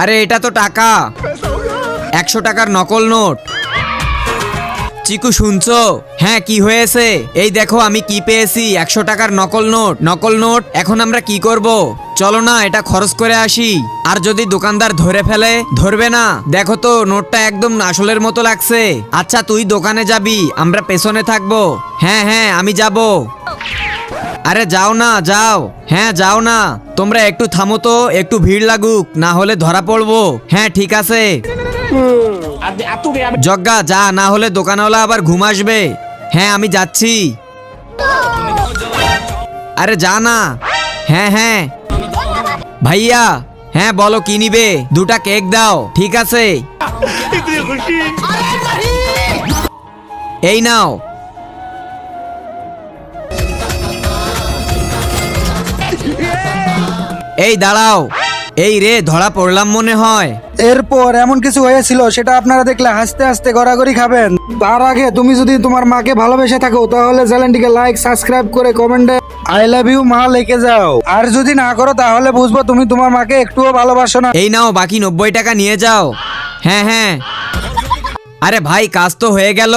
আরে এটা তো টাকা, 100 টাকার নকল নোট। চিকু শুনছো? হ্যাঁ কি হয়েছে? এই দেখো আমি কি পেয়েছি, 100 টাকার নকল নোট। নকল নোট, এখন আমরা কি করব? চলো না এটা খরচ করে আসি। আর যদি দোকানদার ধরে ফেলে? ধরবে না, দেখো তো নোটটা একদম আসলের মতো লাগছে। আচ্ছা তুই দোকানে যাবি, আমরা পেছনে থাকবো। হ্যাঁ হ্যাঁ আমি যাব। আরে যাও না, যাও। হ্যাঁ যাও না, তোমরা একটু থামো তো, একটু ভিড় লাগুক, না হলে ধরা পড়বো। হ্যাঁ ঠিক আছে। জগ্গা যা, না হলে দোকানওয়ালা আবার ঘুম আসবে। হ্যাঁ আমি যাচ্ছি। আরে যা না। হ্যাঁ হ্যাঁ ভাইয়া, হ্যাঁ বলো কি নিবে? 2টা কেক দাও। ঠিক আছে এই নাও। এই দাঁড়াও। এই রে ধরা পড়লাম মনে হয়। এরপর এমন কিছু হয়েছিল সেটা আপনারা দেখলে হাসতে হাসতে গড়াগড়ি খাবেন। তার আগে তুমি যদি তোমার মাকে ভালোবেসে থাকো তাহলে চ্যানেলটিকে লাইক সাবস্ক্রাইব করে কমেন্টে আই লাভ ইউ মা লিখে যাও। আর যদি না করো তাহলে বুঝবো তুমি তোমার মাকে একটুও ভালোবাসো না। এই নাও বাকি 90 টাকা নিয়ে যাও। হ্যাঁ হ্যাঁ। আরে ভাই কাজ তো হয়ে গেল।